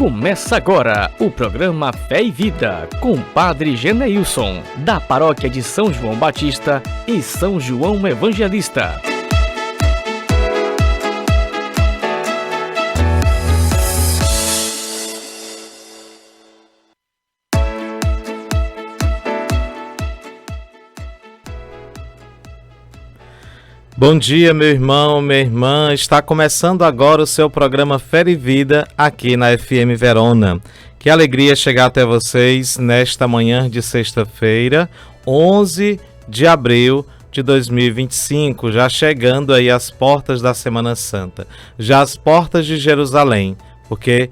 Começa agora o programa Fé e Vida com o Padre Geneilson, da paróquia de São João Batista e São João Evangelista. Bom dia, meu irmão, minha irmã. Está começando agora o seu programa Fé e Vida aqui na FM Verona. Que alegria chegar até vocês nesta manhã de sexta-feira, 11 de abril de 2025, já chegando aí às portas da Semana Santa, já às portas de Jerusalém, porque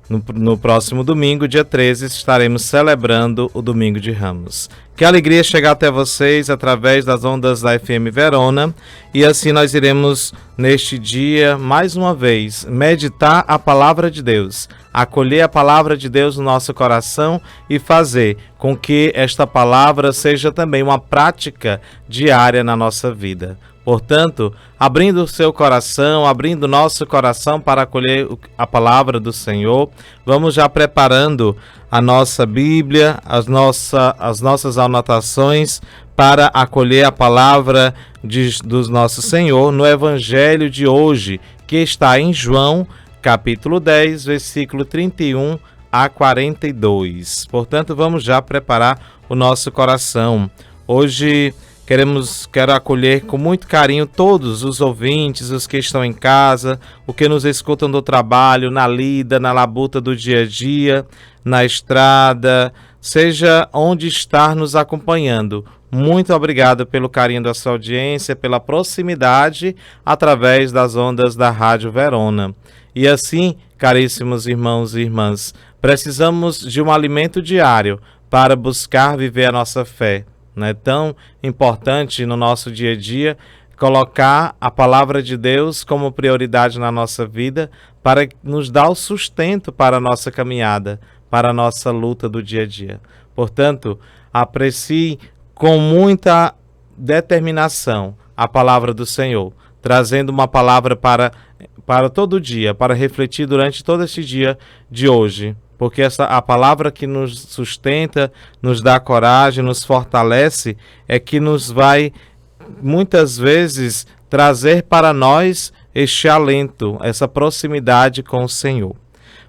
no próximo domingo, dia 13, estaremos celebrando o Domingo de Ramos. Que alegria chegar até vocês através das ondas da FM Verona, e assim nós iremos, neste dia, mais uma vez, meditar a Palavra de Deus, acolher a Palavra de Deus no nosso coração e fazer com que esta Palavra seja também uma prática diária na nossa vida. Portanto, abrindo o seu coração, abrindo o nosso coração para acolher a palavra do Senhor, vamos já preparando a nossa Bíblia, as nossas anotações para acolher a palavra do nosso Senhor no Evangelho de hoje, que está em João, capítulo 10, versículo 31 a 42. Portanto, vamos já preparar o nosso coração. Hoje Quero acolher com muito carinho todos os ouvintes, os que estão em casa, os que nos escutam do trabalho, na lida, na labuta do dia a dia, na estrada, seja onde estar nos acompanhando. Muito obrigado pelo carinho da sua audiência, pela proximidade através das ondas da Rádio Verona. E assim, caríssimos irmãos e irmãs, precisamos de um alimento diário para buscar viver a nossa fé. Não é tão importante no nosso dia a dia colocar a palavra de Deus como prioridade na nossa vida para nos dar o sustento para a nossa caminhada, para a nossa luta do dia a dia. Portanto, aprecie com muita determinação a palavra do Senhor, trazendo uma palavra para todo dia, para refletir durante todo este dia de hoje. Porque a palavra que nos sustenta, nos dá coragem, nos fortalece, é que nos vai, muitas vezes, trazer para nós este alento, essa proximidade com o Senhor.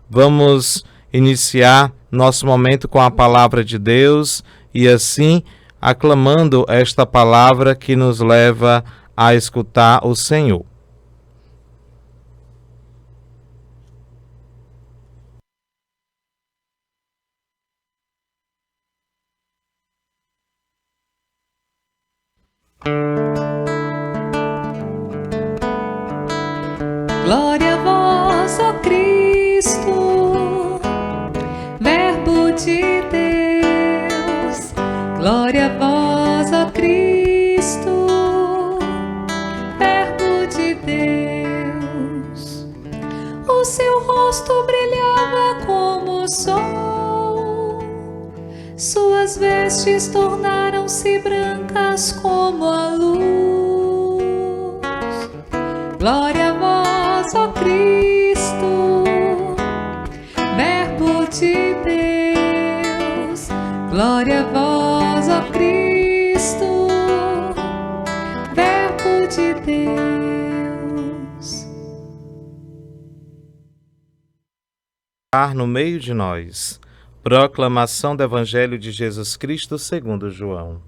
Vamos iniciar nosso momento com a palavra de Deus e assim, aclamando esta palavra que nos leva a escutar o Senhor. Glória a vós, ó Cristo, Verbo de Deus. Glória a vós, ó Cristo, Verbo de Deus. O seu rosto brilhava como o sol, suas vestes tornaram-se brancas como a luz. Glória a vós, ó Cristo, Verbo de Deus. Glória a vós, ó Cristo, Verbo de Deus. No meio de nós, proclamação do Evangelho de Jesus Cristo segundo João.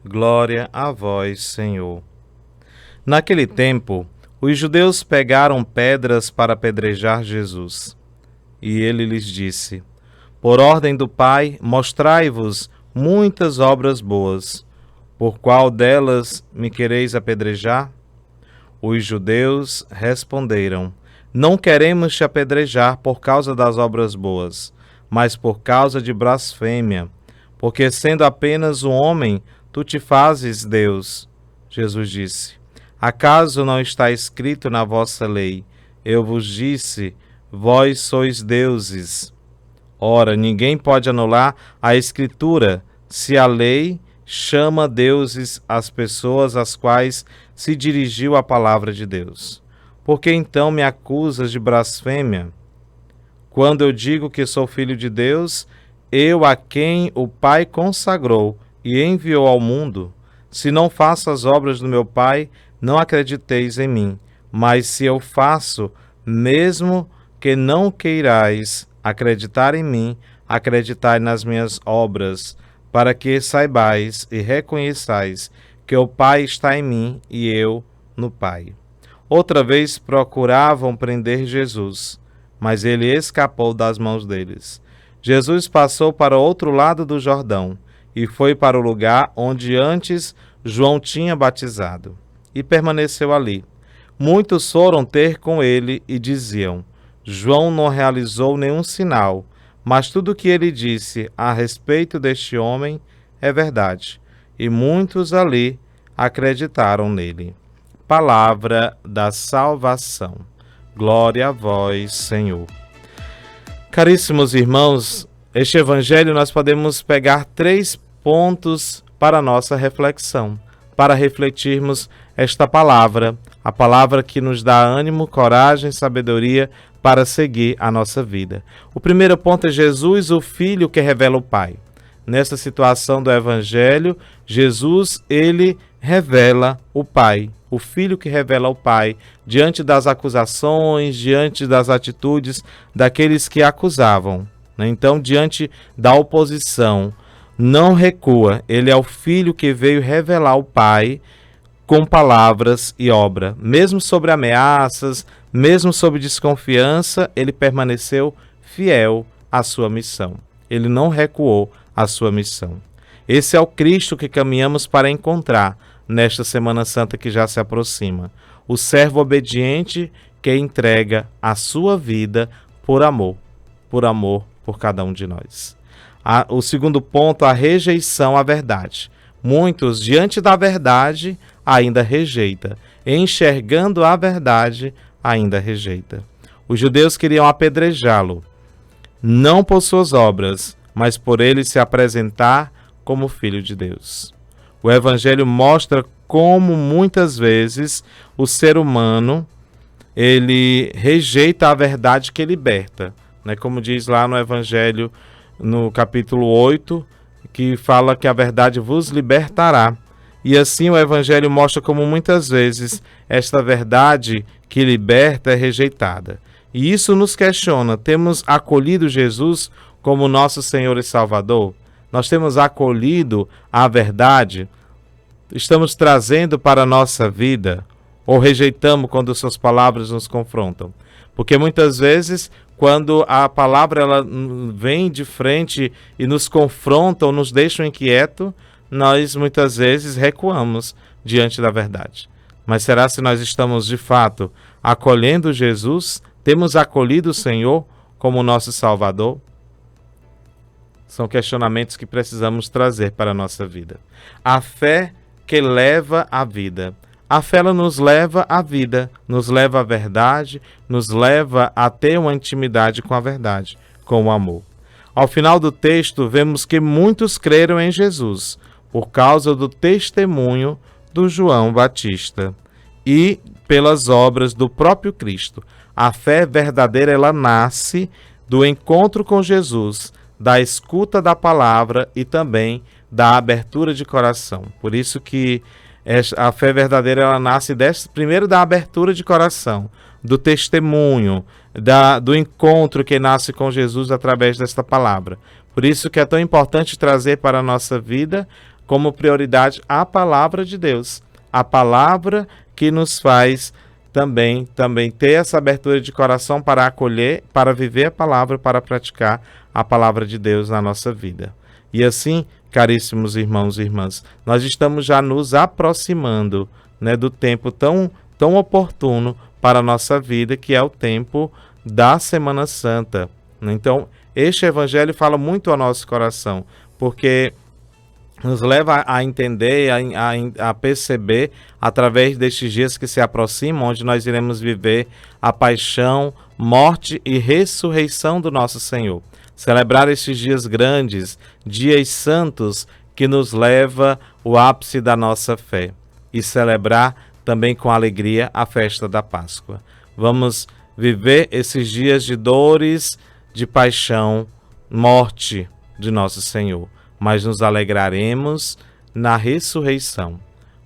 Glória a vós, Senhor. Naquele tempo, os judeus pegaram pedras para apedrejar Jesus. E ele lhes disse: por ordem do Pai, mostrai-vos muitas obras boas. Por qual delas me quereis apedrejar? Os judeus responderam: não queremos te apedrejar por causa das obras boas, mas por causa de blasfêmia, porque sendo apenas um homem, tu te fazes Deus. Jesus disse: acaso não está escrito na vossa lei, eu vos disse, vós sois deuses? Ora, ninguém pode anular a Escritura, se a lei chama deuses as pessoas às quais se dirigiu a palavra de Deus. Por que então me acusas de blasfêmia? Quando eu digo que sou filho de Deus, eu a quem o Pai consagrou e enviou ao mundo, se não faço as obras do meu Pai, não acrediteis em mim. Mas se eu faço, mesmo que não queirais acreditar em mim, acreditai nas minhas obras, para que saibais e reconheçais que o Pai está em mim e eu no Pai. Outra vez procuravam prender Jesus, mas ele escapou das mãos deles. Jesus passou para o outro lado do Jordão e foi para o lugar onde antes João tinha batizado, e permaneceu ali. Muitos foram ter com ele e diziam: João não realizou nenhum sinal, mas tudo o que ele disse a respeito deste homem é verdade. E muitos ali acreditaram nele. Palavra da salvação. Glória a vós, Senhor. Caríssimos irmãos, este evangelho nós podemos pegar 3 pontos para a nossa reflexão, para refletirmos esta palavra, a palavra que nos dá ânimo, coragem, sabedoria para seguir a nossa vida. O primeiro ponto é Jesus, o Filho que revela o Pai. Nessa situação do evangelho, Jesus, ele revela o Pai, o Filho que revela o Pai, diante das acusações, diante das atitudes daqueles que acusavam. Então, diante da oposição, não recua. Ele é o Filho que veio revelar o Pai com palavras e obra. Mesmo sobre ameaças, mesmo sob desconfiança, ele permaneceu fiel à sua missão. Ele não recuou à sua missão. Esse é o Cristo que caminhamos para encontrar nesta Semana Santa que já se aproxima. O servo obediente que entrega a sua vida por amor por cada um de nós. O segundo ponto, a rejeição à verdade. Muitos, diante da verdade, ainda rejeita. Enxergando a verdade, ainda rejeita. Os judeus queriam apedrejá-lo, não por suas obras, mas por ele se apresentar como Filho de Deus. O Evangelho mostra como muitas vezes o ser humano ele rejeita a verdade que liberta, né? Como diz lá no Evangelho, no capítulo 8, que fala que a verdade vos libertará. E assim o Evangelho mostra como muitas vezes esta verdade que liberta é rejeitada. E isso nos questiona: temos acolhido Jesus como nosso Senhor e Salvador? Nós temos acolhido a verdade? Estamos trazendo para a nossa vida? Ou rejeitamos quando suas palavras nos confrontam? Porque muitas vezes, quando a palavra ela vem de frente e nos confronta ou nos deixa inquieto, nós muitas vezes recuamos diante da verdade. Mas será se nós estamos de fato acolhendo Jesus? Temos acolhido o Senhor como nosso Salvador? São questionamentos que precisamos trazer para a nossa vida. A fé que leva à vida. A fé ela nos leva à vida, nos leva à verdade, nos leva a ter uma intimidade com a verdade, com o amor. Ao final do texto, vemos que muitos creram em Jesus por causa do testemunho do João Batista e pelas obras do próprio Cristo. A fé verdadeira ela nasce do encontro com Jesus, da escuta da palavra e também da abertura de coração. Por isso que a fé verdadeira ela nasce primeiro da abertura de coração, do testemunho, do encontro que nasce com Jesus através desta palavra. Por isso que é tão importante trazer para a nossa vida como prioridade a palavra de Deus. A palavra que nos faz também ter essa abertura de coração para acolher, para viver a palavra, para praticar a palavra de Deus na nossa vida. E assim, caríssimos irmãos e irmãs, nós estamos já nos aproximando, né, do tempo tão oportuno para a nossa vida, que é o tempo da Semana Santa. Então, este evangelho fala muito ao nosso coração, porque nos leva a entender, a perceber, através destes dias que se aproximam, onde nós iremos viver a paixão, morte e ressurreição do nosso Senhor. Celebrar estes dias grandes, dias santos, que nos leva ao ápice da nossa fé. E celebrar também com alegria a festa da Páscoa. Vamos viver esses dias de dores, de paixão, morte de nosso Senhor, mas nos alegraremos na ressurreição,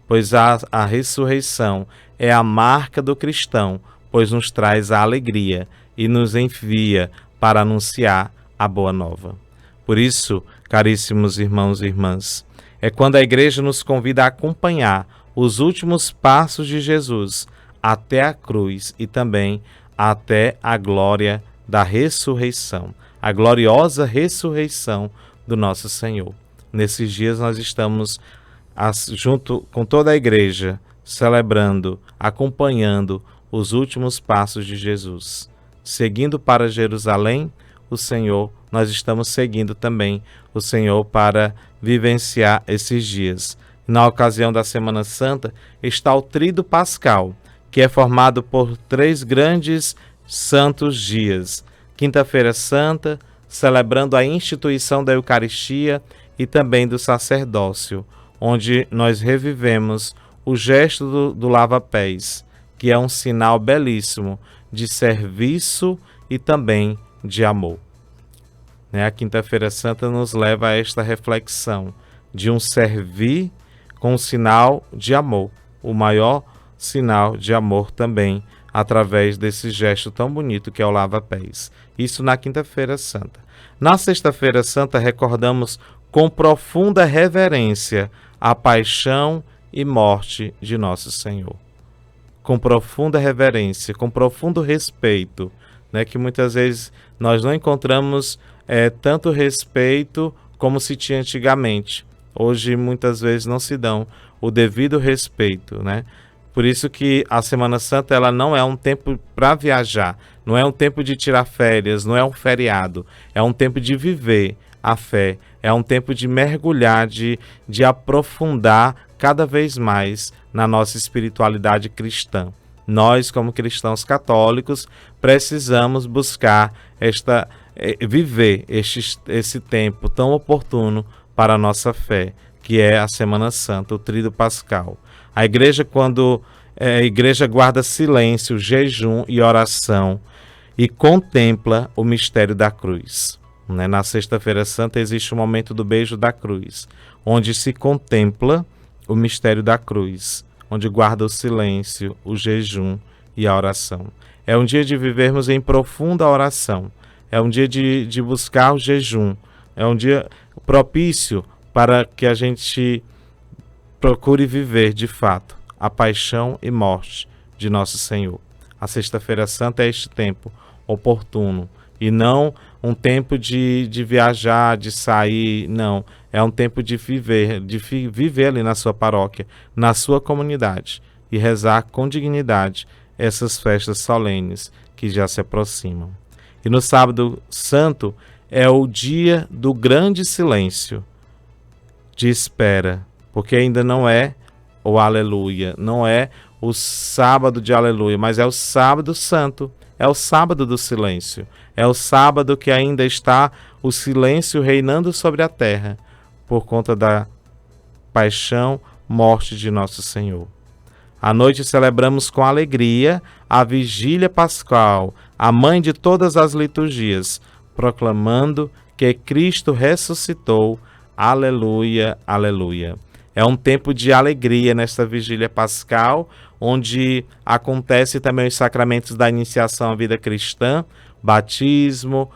pois a ressurreição é a marca do cristão, pois nos traz a alegria e nos envia para anunciar a boa nova. Por isso, caríssimos irmãos e irmãs, é quando a igreja nos convida a acompanhar os últimos passos de Jesus até a cruz e também até a glória da ressurreição, a gloriosa ressurreição do nosso Senhor. Nesses dias nós estamos, junto com toda a igreja, celebrando, acompanhando os últimos passos de Jesus. Seguindo para Jerusalém, o Senhor, nós estamos seguindo também o Senhor para vivenciar esses dias. Na ocasião da Semana Santa está o Tríduo Pascal, que é formado por 3 grandes santos dias. Quinta-feira Santa, celebrando a instituição da Eucaristia e também do sacerdócio, onde nós revivemos o gesto do lava-pés, que é um sinal belíssimo de serviço e também de amor. A Quinta-feira Santa nos leva a esta reflexão de um servir com um sinal de amor, o maior sinal de amor também, através desse gesto tão bonito que é o lava-pés. Isso na Quinta-feira Santa. Na Sexta-feira Santa recordamos com profunda reverência a paixão e morte de nosso Senhor. Com profunda reverência, com profundo respeito, que muitas vezes nós não encontramos tanto respeito como se tinha antigamente. Hoje muitas vezes não se dão o devido respeito, Por isso que a Semana Santa ela não é um tempo para viajar, não é um tempo de tirar férias, não é um feriado, é um tempo de viver a fé, é um tempo de mergulhar, de aprofundar cada vez mais na nossa espiritualidade cristã. Nós, como cristãos católicos, precisamos buscar viver esse tempo tão oportuno para a nossa fé, que é a Semana Santa, o Tríduo Pascal. A igreja, quando a igreja guarda silêncio, jejum e oração e contempla o mistério da cruz. Na Sexta-feira Santa existe o momento do beijo da cruz, onde se contempla o mistério da cruz, onde guarda o silêncio, o jejum e a oração. É um dia de vivermos em profunda oração, é um dia de buscar o jejum, é um dia propício para que a gente procure viver, de fato, a paixão e morte de nosso Senhor. A Sexta-feira Santa é este tempo oportuno e não um tempo de viajar, de sair, não. É um tempo de viver ali na sua paróquia, na sua comunidade e rezar com dignidade essas festas solenes que já se aproximam. E no Sábado Santo é o dia do grande silêncio, de espera, porque ainda não é o Aleluia, não é o sábado de Aleluia, mas é o Sábado Santo, é o sábado do silêncio, é o sábado que ainda está o silêncio reinando sobre a terra, por conta da paixão, morte de nosso Senhor. À noite celebramos com alegria a Vigília Pascal, a mãe de todas as liturgias, proclamando que Cristo ressuscitou. Aleluia, aleluia. É um tempo de alegria nesta Vigília Pascal, onde acontece também os sacramentos da iniciação à vida cristã, batismo,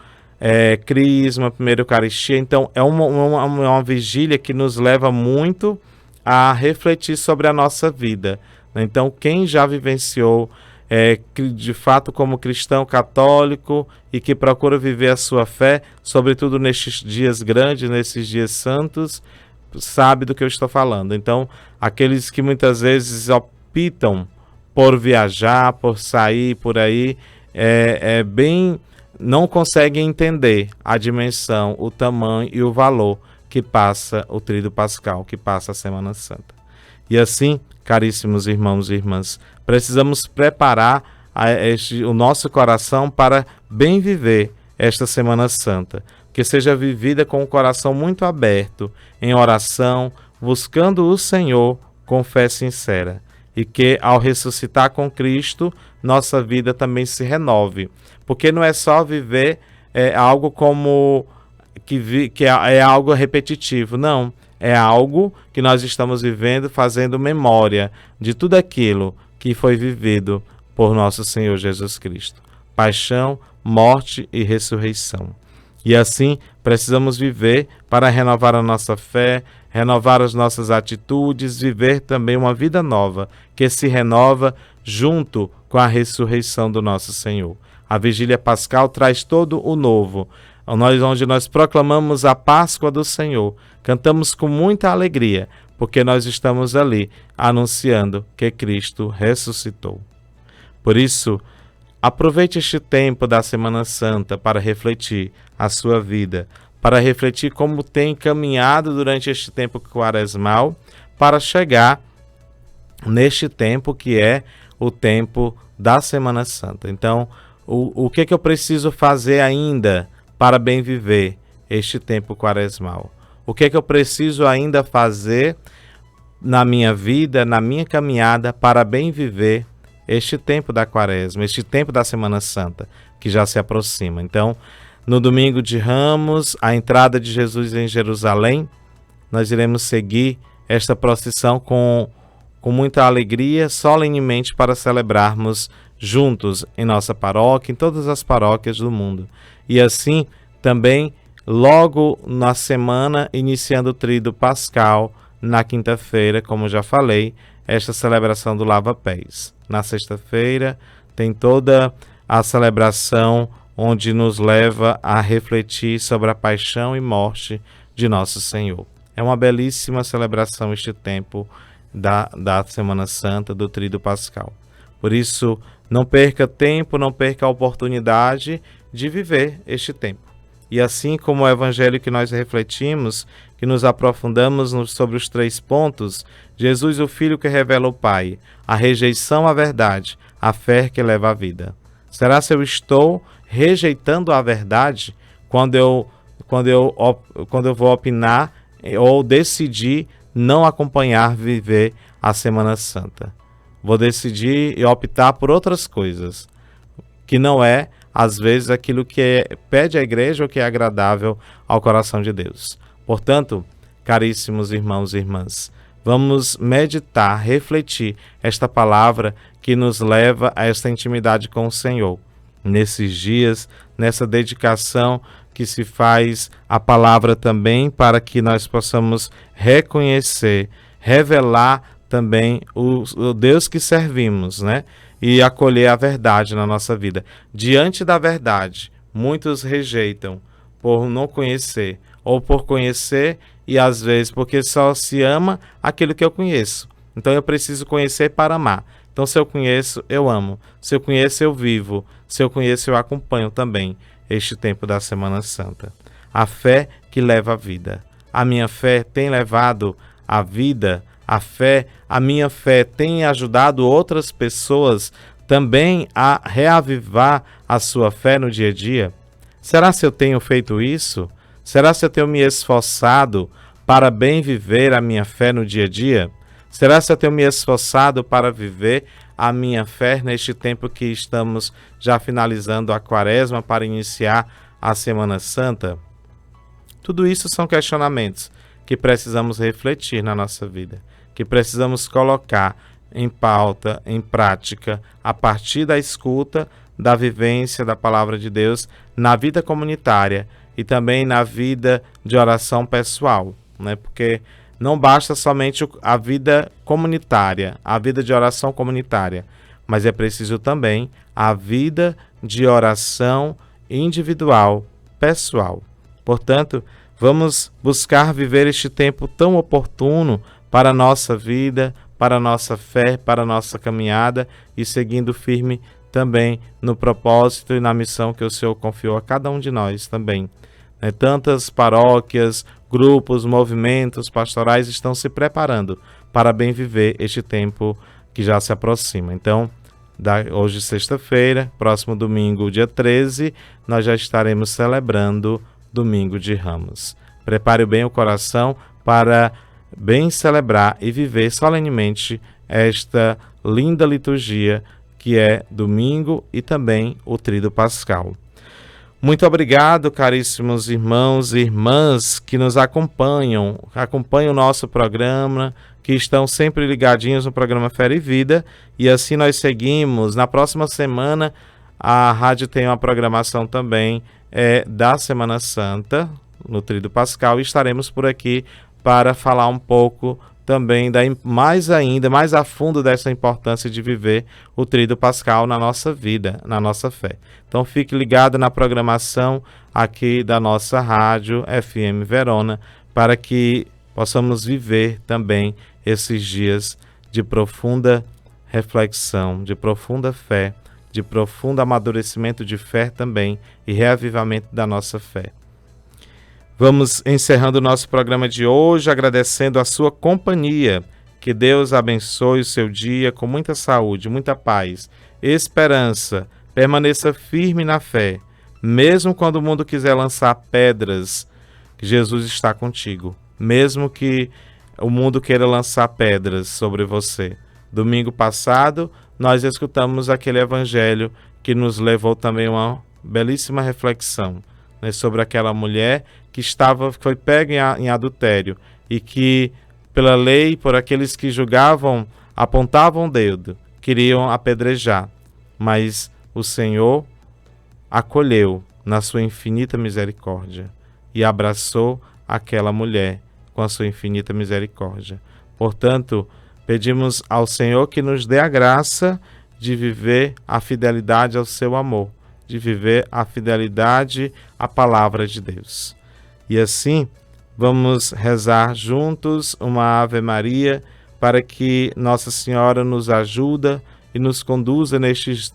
crisma, primeira Eucaristia. Então é uma vigília que nos leva muito a refletir sobre a nossa vida. Então quem já vivenciou de fato como cristão católico e que procura viver a sua fé, sobretudo nestes dias grandes, nesses dias santos, sabe do que eu estou falando. Então, aqueles que muitas vezes optam por viajar, por sair por aí, não conseguem entender a dimensão, o tamanho e o valor que passa o Tríduo Pascal, que passa a Semana Santa. E assim, caríssimos irmãos e irmãs, precisamos preparar o nosso coração para bem viver esta Semana Santa, que seja vivida com o coração muito aberto, em oração, buscando o Senhor com fé sincera, e que ao ressuscitar com Cristo, nossa vida também se renove, porque não é só viver algo como é algo repetitivo. Não, é algo que nós estamos vivendo, fazendo memória de tudo aquilo que foi vivido por nosso Senhor Jesus Cristo. Paixão, morte e ressurreição. E assim precisamos viver para renovar a nossa fé, renovar as nossas atitudes, viver também uma vida nova, que se renova junto com a ressurreição do nosso Senhor. A vigília pascal traz todo o novo, onde nós proclamamos a Páscoa do Senhor, cantamos com muita alegria, porque nós estamos ali anunciando que Cristo ressuscitou. Por isso, aproveite este tempo da Semana Santa para refletir a sua vida, para refletir como tem caminhado durante este tempo quaresmal, para chegar neste tempo que é o tempo da Semana Santa. Então, o que eu preciso fazer ainda para bem viver este tempo quaresmal? O que eu preciso ainda fazer na minha vida, na minha caminhada, para bem viver este tempo da Quaresma, este tempo da Semana Santa, que já se aproxima? Então, no domingo de Ramos, a entrada de Jesus em Jerusalém, nós iremos seguir esta procissão com muita alegria, solenemente, para celebrarmos juntos em nossa paróquia, em todas as paróquias do mundo. E assim, também, logo na semana, iniciando o Tríduo Pascal, na quinta-feira, como já falei, esta celebração do lava-pés. Na sexta-feira, tem toda a celebração onde nos leva a refletir sobre a paixão e morte de nosso Senhor. É uma belíssima celebração este tempo da Semana Santa, do Tríduo Pascal. Por isso, não perca tempo, não perca a oportunidade de viver este tempo. E assim como o evangelho que nós refletimos, que nos aprofundamos sobre os 3 pontos, Jesus, o Filho que revela o Pai, a rejeição à verdade, a fé que leva à vida. Será se eu estou rejeitando a verdade quando eu vou opinar ou decidir não acompanhar, viver a Semana Santa? Vou decidir e optar por outras coisas, que não é, às vezes, aquilo que pede a igreja ou que é agradável ao coração de Deus. Portanto, caríssimos irmãos e irmãs, vamos meditar, refletir esta palavra que nos leva a esta intimidade com o Senhor. Nesses dias, nessa dedicação que se faz à palavra também, para que nós possamos reconhecer, revelar também o Deus que servimos, né? E acolher a verdade na nossa vida. Diante da verdade, muitos rejeitam por não conhecer, ou por conhecer e às vezes porque só se ama aquilo que eu conheço. Então eu preciso conhecer para amar. Então se eu conheço, eu amo. Se eu conheço, eu vivo. Se eu conheço, eu acompanho também este tempo da Semana Santa. A fé que leva a vida. A minha fé tem levado a vida. A minha fé tem ajudado outras pessoas também a reavivar a sua fé no dia a dia? Será se eu tenho feito isso? Será se eu tenho me esforçado para bem viver a minha fé no dia a dia? Será se eu tenho me esforçado para viver a minha fé neste tempo que estamos já finalizando a Quaresma para iniciar a Semana Santa? Tudo isso são questionamentos que precisamos refletir na nossa vida, que precisamos colocar em pauta, em prática, a partir da escuta, da vivência da Palavra de Deus na vida comunitária e também na vida de oração pessoal, né? Porque não basta somente a vida comunitária, a vida de oração comunitária, mas é preciso também a vida de oração individual, pessoal. Portanto, vamos buscar viver este tempo tão oportuno para a nossa vida, para a nossa fé, para a nossa caminhada e seguindo firme também no propósito e na missão que o Senhor confiou a cada um de nós também. Tantas paróquias, grupos, movimentos pastorais estão se preparando para bem viver este tempo que já se aproxima. Então, hoje sexta-feira, próximo domingo, dia 13, nós já estaremos celebrando Domingo de Ramos. Prepare bem o coração para bem celebrar e viver solenemente esta linda liturgia que é domingo e também o Tríduo Pascal. Muito obrigado, caríssimos irmãos e irmãs que nos acompanham o nosso programa, que estão sempre ligadinhos no programa Fé e Vida, e assim nós seguimos. Na próxima semana, a rádio tem uma programação também da Semana Santa, no Tríduo Pascal, e estaremos por aqui para falar um pouco também, mais a fundo dessa importância de viver o Tríduo Pascal na nossa vida, na nossa fé. Então fique ligado na programação aqui da nossa rádio FM Verona, para que possamos viver também esses dias de profunda reflexão, de profunda fé, de profundo amadurecimento de fé também e reavivamento da nossa fé. Vamos encerrando o nosso programa de hoje, agradecendo a sua companhia. Que Deus abençoe o seu dia com muita saúde, muita paz, esperança. Permaneça firme na fé. Mesmo quando o mundo quiser lançar pedras, Jesus está contigo. Mesmo que o mundo queira lançar pedras sobre você. Domingo passado, nós escutamos aquele evangelho que nos levou também a uma belíssima reflexão, né, sobre aquela mulher que foi pega em adultério e que, pela lei, por aqueles que julgavam, apontavam o dedo, queriam apedrejar. Mas o Senhor acolheu na sua infinita misericórdia e abraçou aquela mulher com a sua infinita misericórdia. Portanto, pedimos ao Senhor que nos dê a graça de viver a fidelidade ao seu amor, de viver a fidelidade à palavra de Deus. E assim, vamos rezar juntos uma Ave Maria para que Nossa Senhora nos ajude e nos conduza nesses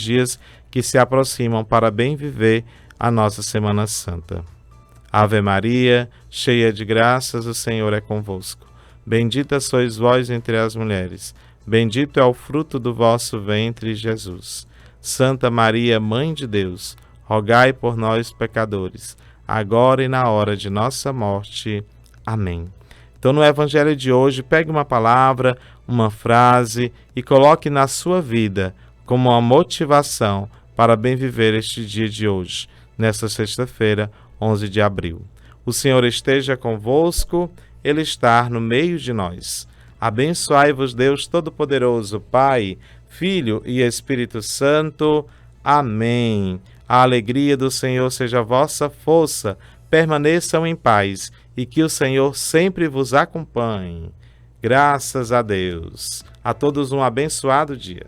dias que se aproximam para bem viver a nossa Semana Santa. Ave Maria, cheia de graças, o Senhor é convosco. Bendita sois vós entre as mulheres, bendito é o fruto do vosso ventre, Jesus. Santa Maria, Mãe de Deus, rogai por nós, pecadores, agora e na hora de nossa morte. Amém. Então, no Evangelho de hoje, pegue uma palavra, uma frase e coloque na sua vida como uma motivação para bem viver este dia de hoje, nesta sexta-feira, 11 de abril. O Senhor esteja convosco, Ele está no meio de nós. Abençoai-vos, Deus Todo-Poderoso, Pai, Filho e Espírito Santo. Amém. A alegria do Senhor seja a vossa força. Permaneçam em paz e que o Senhor sempre vos acompanhe. Graças a Deus. A todos um abençoado dia.